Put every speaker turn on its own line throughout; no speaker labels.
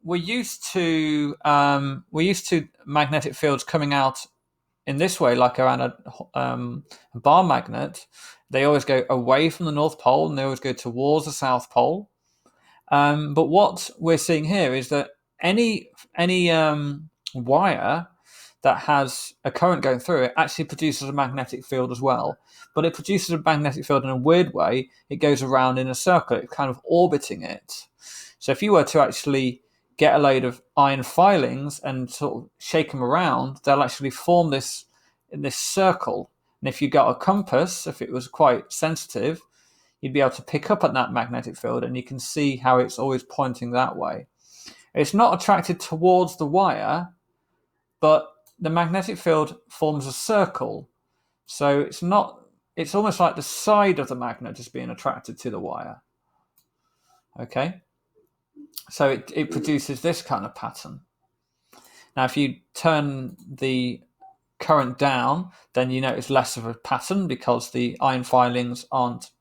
we're used to magnetic fields coming out in this way, like around a bar magnet. They always go away from the North Pole and they always go towards the South Pole. But what we're seeing here is that any wire that has a current going through it actually produces a magnetic field as well. But it produces a magnetic field in a weird way. It goes around in a circle. It's kind of orbiting it. So if you were to actually get a load of iron filings and sort of shake them around, they'll actually form this in this circle. And if you got a compass, if it was quite sensitive, you'd be able to pick up at that magnetic field, and you can see how it's always pointing that way. It's not attracted towards the wire, but the magnetic field forms a circle. So it's almost like the side of the magnet is being attracted to the wire. Okay? So it produces this kind of pattern. Now, if you turn the current down, then you notice less of a pattern because the iron filings aren't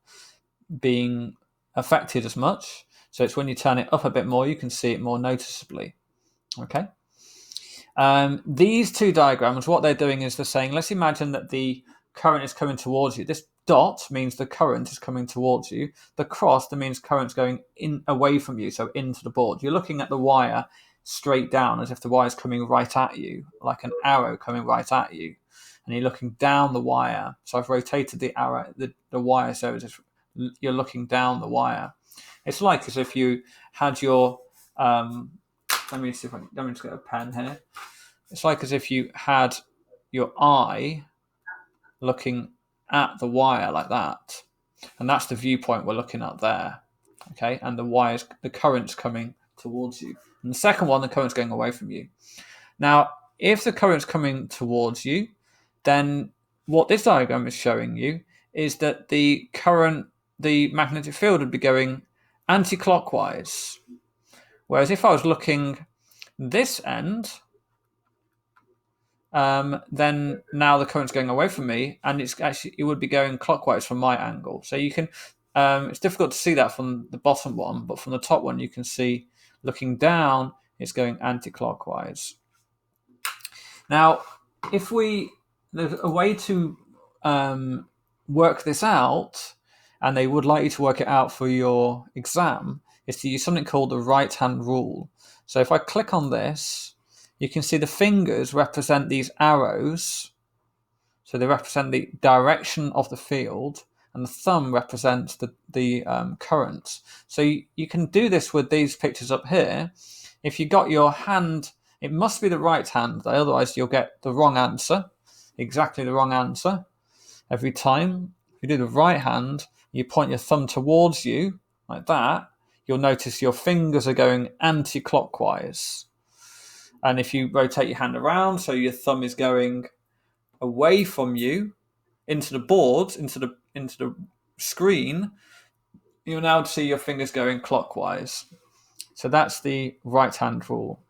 being affected as much. So it's when you turn it up a bit more, you can see it more noticeably. Okay. These two diagrams, what they're doing is they're saying, let's imagine that the current is coming towards you. This dot means the current is coming towards you. The cross, that means current's going in away from you, so into the board. You're looking at the wire straight down as if the wire is coming right at you, like an arrow coming right at you. And you're looking down the wire. So I've rotated the arrow, the wire, so it's just, you're looking down the wire. It's like as if you had your let me just get a pen here. It's like as if you had your eye looking at the wire like that, and that's the viewpoint we're looking at there. Okay, and the current's coming towards you, and the second one, the current's going away from you. Now, if the current's coming towards you, then what this diagram is showing you is that the magnetic field would be going anti-clockwise. Whereas if I was looking this end, then now the current's going away from me, and it would be going clockwise from my angle. So you can, it's difficult to see that from the bottom one, but from the top one you can see, looking down, it's going anti-clockwise. Now, there's a way to work this out, and they would like you to work it out for your exam, is to use something called the right-hand rule. So if I click on this, you can see the fingers represent these arrows. So they represent the direction of the field, and the thumb represents the current. So you can do this with these pictures up here. If you got your hand, it must be the right hand, otherwise you'll get the wrong answer, exactly the wrong answer every time. If you do the right hand, you point your thumb towards you like that, you'll notice your fingers are going anti-clockwise. And if you rotate your hand around, so your thumb is going away from you into the board, into the screen, you'll now see your fingers going clockwise. So that's the right-hand rule.